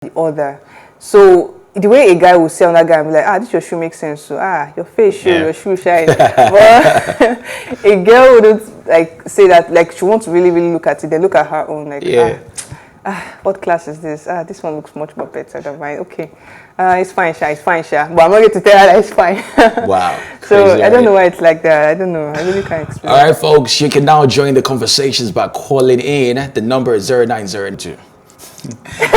the other. So the way a guy will say on that guy and be like, this your shoe makes sense. So your face show, your shoe shine. But a girl wouldn't like say that, like she wants to really, really look at it. They look at her own like, what class is this? This one looks much more better than mine. Okay. It's fine, Sha. It's fine, Sha. But I'm not going to tell her that it's fine. Wow. So crazy, I don't know why it's like that. I don't know. I really can't explain. All right, folks. You can now join the conversations by calling in. The number is 0902.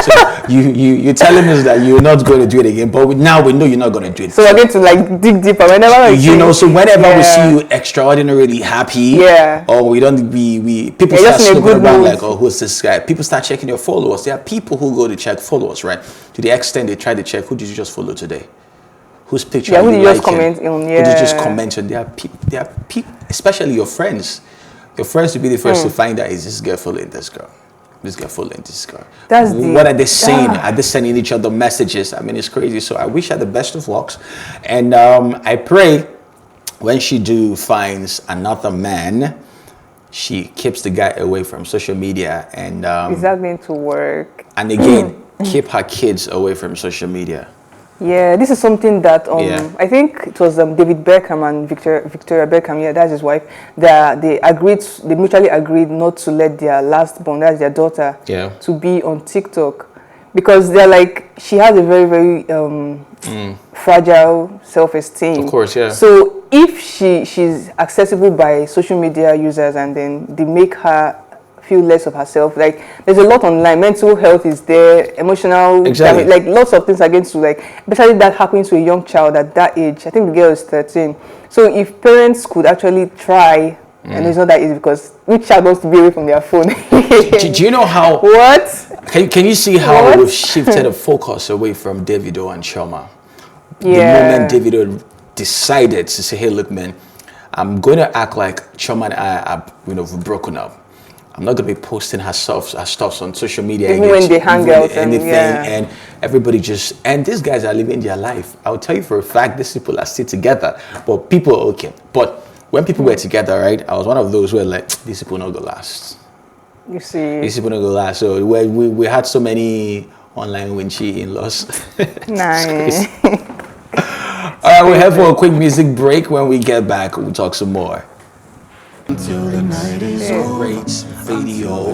So you telling us that you're not going to do it again, but now we know you're not going to do it. So we're going to like dig deeper whenever so whenever we see you extraordinarily happy, or we don't people start snooping around like, oh, who's this guy? People start checking your followers. There are people who go to check followers, right? To the extent they try to check, who did you just follow today? Whose picture? Who did you just comment on? Who did you just comment on? There are people, especially your friends. Your friends will be the first to find out, is this girl following this girl? This girl following this girl. What are they saying? Are they sending each other messages? I mean, it's crazy. So I wish her the best of lucks. And I pray when she finds another man, she keeps the guy away from social media. And is that going to work? And again, keep her kids away from social media. Yeah, this is something that I think it was David Beckham and Victoria Beckham. Yeah, that's his wife. They mutually agreed not to let their last born, that's their daughter, to be on TikTok, because they're like, she has a very, very fragile self-esteem. Of course, yeah. So if she's accessible by social media users and then they make her feel less of herself, like there's a lot online, mental health is there, emotional damage, like lots of things are going to, like, especially that happening to a young child at that age. I think the girl is 13. So if parents could actually try, and it's not that easy because which child wants to be away from their phone? do you know how can you see how we've shifted the focus away from Davido and Chioma? The moment Davido decided to say, hey, look, man, I'm going to act like Chioma and I are, we've broken up. I'm not going to be posting her stuff on social media. Even when they hang out and everybody and these guys are living their life. I'll tell you for a fact, these people are still together. But people, okay. But when people were together, right, I was one of those where like, these people not going to last. You see. These people not going to last. So we had so many online winchy in-laws. Nice. All right, we'll head for a quick music break. When we get back, we'll talk some more. Until the night is great video,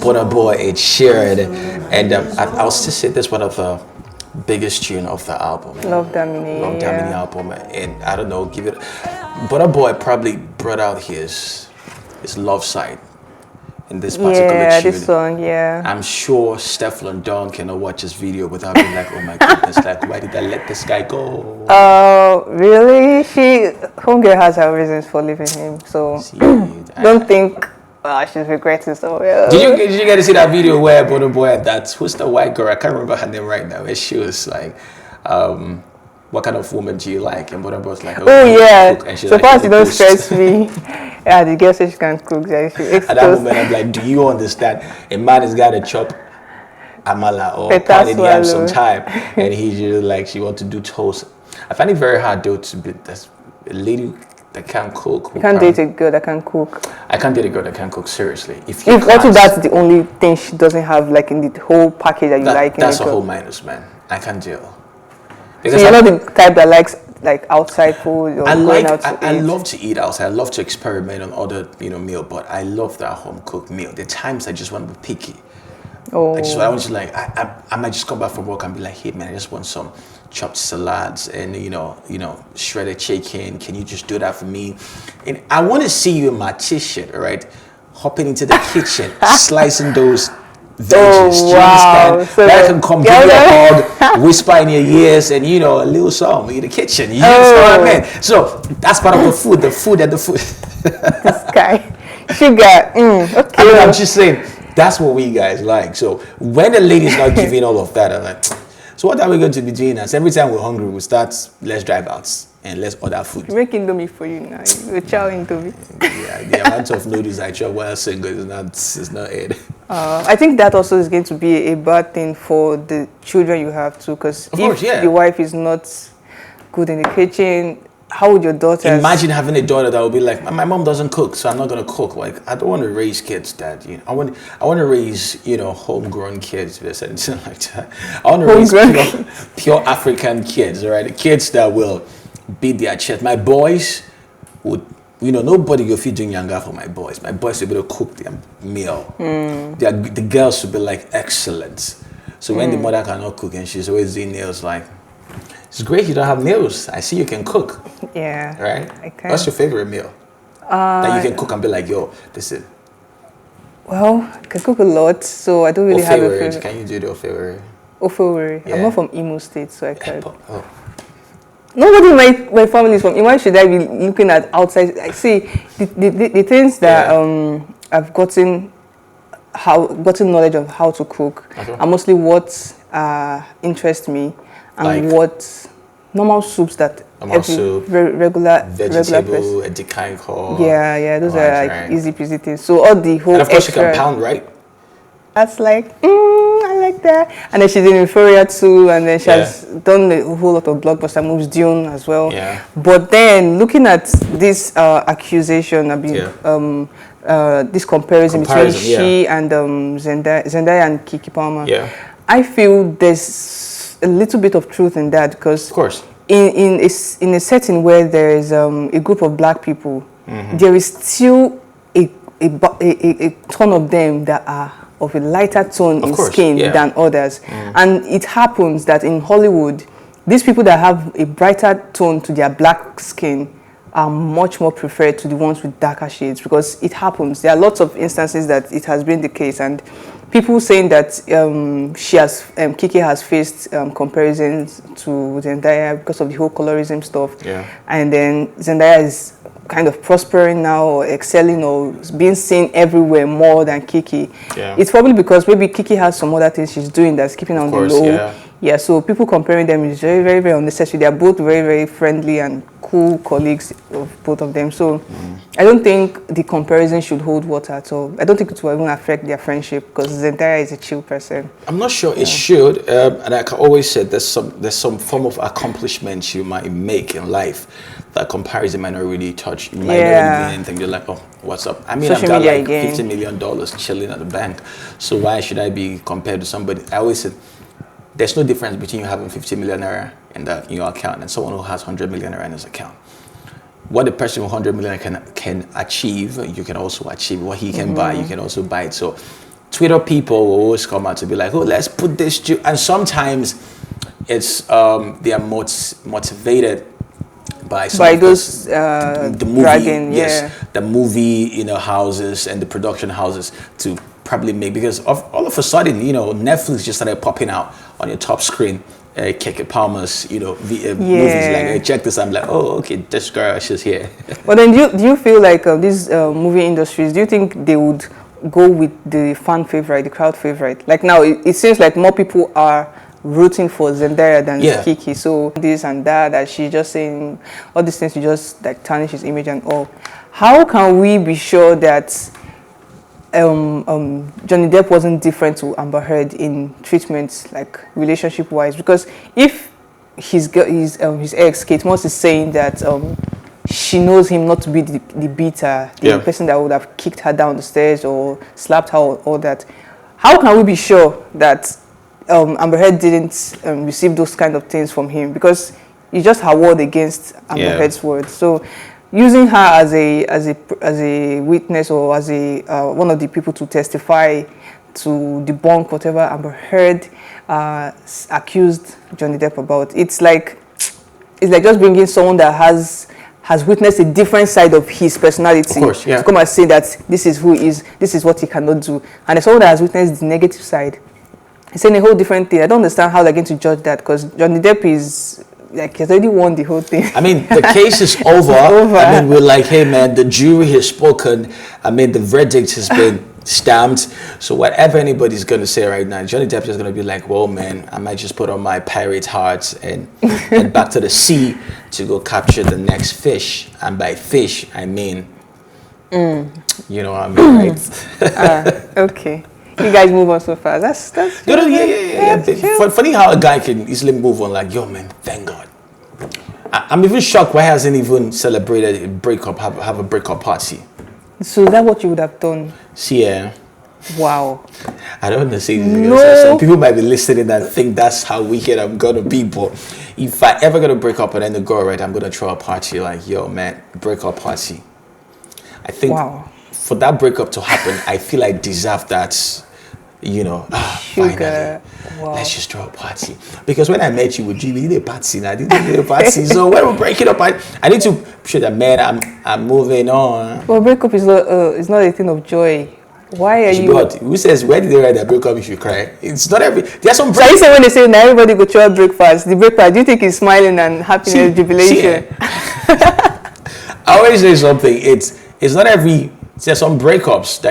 Butter Boy, it's shared, and I'll still say this one of the biggest tune of the album. Love Damini album, and I don't know, Butter Boy probably brought out his love side in this particular tune. This song, I'm sure Steph London cannot watch this video without being like, oh my goodness, like, why did I let this guy go? Oh, really? Homegirl has her reasons for leaving him, so don't think she's regretting. So Did you get to see that video where Butter Boy and who's the white girl? I can't remember her name right now. Where she was like, what kind of woman do you like? And Butter Boy's like, so far as you don't stress me. The girl says she can't cook. At that moment, I'm like, do you understand? A man has got to chop amala or pounded yam sometime, and he's just like, she wants to do toast. I find it very hard though to be a lady that can't cook. You can't date a girl that can cook. I can't date a girl that can cook, seriously. If also that's the only thing she doesn't have, like in the whole package that you like. That's a whole minus, man. I can't deal. Because you're not the type that likes like outside food or going out to eat. I love to eat outside. I love to experiment on other meal, but I love that home cooked meal. There are times I just want to be picky. I want to like I might just come back from work and be like, hey man, I just want some chopped salads and shredded chicken. Can you just do that for me? And I want to see you in my t-shirt, all right, hopping into the kitchen, slicing those veggies. Wow! So I can come give you a hug, whisper in your ears, and a little song in the kitchen. You know what I mean? So that's part of the food. This guy, sugar. Okay. I mean, I'm just saying that's what we guys like. So when the lady's not giving all of that, I'm like, so what are we going to be doing? As every time we're hungry, we start, let's drive out and let's order food. You make Indomie for you now. You chow Indomie. Yeah, the amount of noodles I chop while single is not it. I think that also is going to be a bad thing for the children you have too, because if your wife is not good in the kitchen, how would your daughter imagine having a daughter that would be like, my mom doesn't cook, so I'm not gonna cook. Like, I don't want to raise kids that, you know, I want to raise, you know, homegrown kids, or something like that. I want to raise pure African kids, right? Kids that will beat their chest. My boys would, you know, nobody will feed doing younger for my boys. My boys will be able to cook their meal. The girls will be like excellent. So when the mother cannot cook and she's always doing nails, like, it's great you don't have nails. I see you can cook. Yeah. Right? I can. What's your favorite meal? That you can cook and be like, yo, this is. Well, I can cook a lot, so I don't really have a favorite. Can you do your favorite? Ofewere. Yeah. I'm not from Imo State, so I can't. Oh. Nobody in my family is from Imo. Why should I be looking at outside? I see the things that I've gotten knowledge of how to cook are mostly what interests me. And like what normal soups that soup, regular vegetable, a decaying core. Yeah, those are like easy peasy things. So all the whole and of course you can pound, right? That's like I like that. And then she's in Euphoria too, and then she has done a whole lot of blockbuster moves, Dune as well. Yeah. But then looking at this accusation, this comparison between she and Zendaya and Keke Palmer. Yeah. I feel there's a little bit of truth in that, because of course in a setting where there is a group of black people, there is still a ton of them that are of a lighter tone in skin than others. And it happens that in Hollywood, these people that have a brighter tone to their black skin are much more preferred to the ones with darker shades, because it happens. There are lots of instances that it has been the case, and people saying that Keke has faced comparisons to Zendaya because of the whole colorism stuff. Yeah. And then Zendaya is kind of prospering now, or excelling, or being seen everywhere more than Keke. Yeah. It's probably because maybe Keke has some other things she's doing that's keeping on the low. Yeah, so people comparing them is very, very, very unnecessary. They are both very, very friendly and cool colleagues of both of them. So I don't think the comparison should hold water at all. I don't think it will even affect their friendship, because Zendaya is a chill person. I'm not sure it should. And like I always said, there's some form of accomplishments you might make in life that comparison might not really touch. You might not really mean anything. You're like, oh, what's up? I mean, I've got like $50 million chilling at the bank. So why should I be compared to somebody? I always said, there's no difference between you having 50 million naira in your account and someone who has 100 million naira in his account. What the person with 100 million can achieve, you can also achieve. What he can buy, you can also buy it. So Twitter people will always come out to be like, oh, let's put this to, and sometimes it's they are motivated by those the movie, dragging, the movie, houses and the production houses to probably make, because all of a sudden, Netflix just started popping out on your top screen. Keke Palmer's, movies like, hey, check this. I'm like, oh, okay, this girl, she's here. Well, then do you feel like these movie industries, do you think they would go with the fan favorite, the crowd favorite? Like now, it seems like more people are rooting for Zendaya than Keke. So this and that she's just saying all these things to just like tarnish his image and all. How can we be sure that Johnny Depp wasn't different to Amber Heard in treatment, like relationship-wise? Because if his ex Kate Moss is saying that she knows him not to be the beater, the person that would have kicked her down the stairs or slapped her or all that, how can we be sure that Amber Heard didn't receive those kind of things from him? Because it's just her word against Amber Heard's word. So using her as a witness or as a one of the people to testify to debunk whatever Amber Heard accused Johnny Depp about, it's like just bringing someone that has witnessed a different side of his personality to come and say that this is who he is, this is what he cannot do, and there's someone that has witnessed the negative side. It's saying a whole different thing. I don't understand how they're going to judge that, because Johnny Depp is like, he's already won the whole thing. I mean, the case is over. I mean, we're like, hey man, the jury has spoken. I mean, the verdict has been stamped. So whatever anybody's going to say right now, Johnny Depp is going to be like, well, man, I might just put on my pirate heart and head back to the sea to go capture the next fish. And by fish, I mean, you know what I mean, right? Okay. You guys move on so fast. That's yeah. Funny how a guy can easily move on. Like, yo, man, thank God. I'm even shocked why hasn't even celebrated a breakup, have a breakup party. So is that what you would have done? See, yeah. Wow. I don't want to say this. No. Some people might be listening and think that's how wicked I'm gonna be, but if I ever gonna break up and then the girl, right, I'm gonna throw a party like, yo, man, breakup party. I think for that breakup to happen, I feel I deserve that. You know, finally, let's just throw a party. Because when I met you, we needed a party. I didn't need a party. So when we're breaking up, I need to show that, man, I'm moving on. Well, breakup is not a thing of joy. Why are you? God, who says where did they write that breakup you should cry? It's not every. There's some. So you say when they say now everybody go through breakfast, the breakfast, do you think he's smiling and happiness, jubilation? I always say something. It's not every. There's some breakups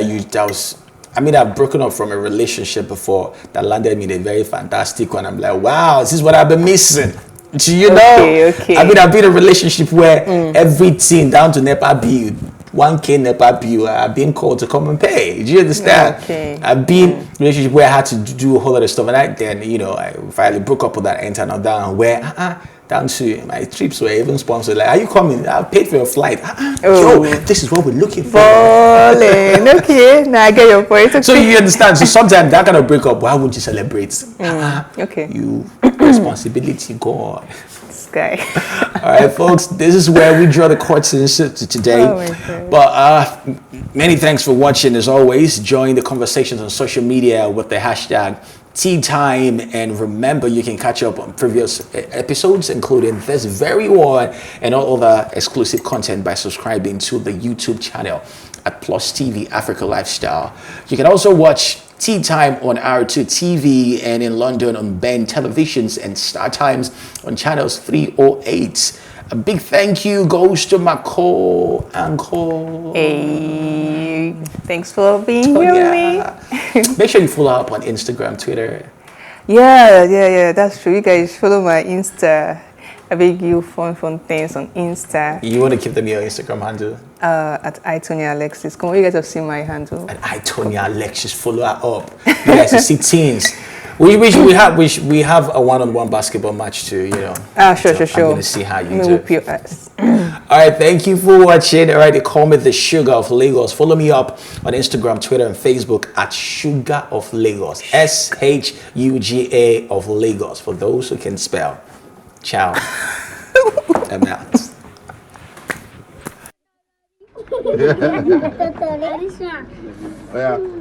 I've broken up from a relationship before that landed me in a very fantastic one. I'm like, wow, this is what I've been missing. Do you know? Okay. I've been in a relationship where everything down to NEPA bill, 1K NEPA bill, I've been called to come and pay. Do you understand? Okay. I've been in a relationship where I had to do a whole lot of stuff, and I finally broke up with that internal down where down to my trips were even sponsored. Like, are you coming? I paid for your flight. Yo, this is what we're looking for. Okay, now I get your point. Okay. So you understand? So sometimes that kind of breakup, why wouldn't you celebrate? Okay. You responsibility, God. This guy. All right, folks, this is where we draw the curtains today. Oh my God. But many thanks for watching. As always, join the conversations on social media with the hashtag TEATIME, and remember you can catch up on previous episodes including this very one and all other exclusive content by subscribing to the YouTube channel at PlusTvAfrica Lifestyle. You can also watch TEATIME on R2 TV and in London on Ben Televisions and Star Times on channels 308. A big thank you goes to my co-anchor. Hey, thanks for being here with me. Make sure you follow up on Instagram, Twitter. Yeah, that's true. You guys follow my Insta. I beg you fun things on Insta. You want to keep them your Instagram handle? At iTonyAlexis. Come on, you guys have seen my handle. At iTonyAlexis, follow her up. You guys will see teens. We have a one-on-one basketball match too, you know. Sure. I'm gonna see how you do. Whip your ass. All right, thank you for watching. All right, they call me the Sugar of Lagos. Follow me up on Instagram, Twitter, and Facebook at Sugar of Lagos. SHUGA of Lagos. For those who can spell. Ciao. I'm out.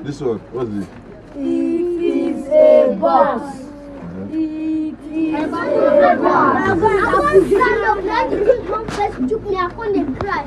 This one. What's this? It is a box. It is a box. I want to stand up. Let me come first. Took me. I want to cry.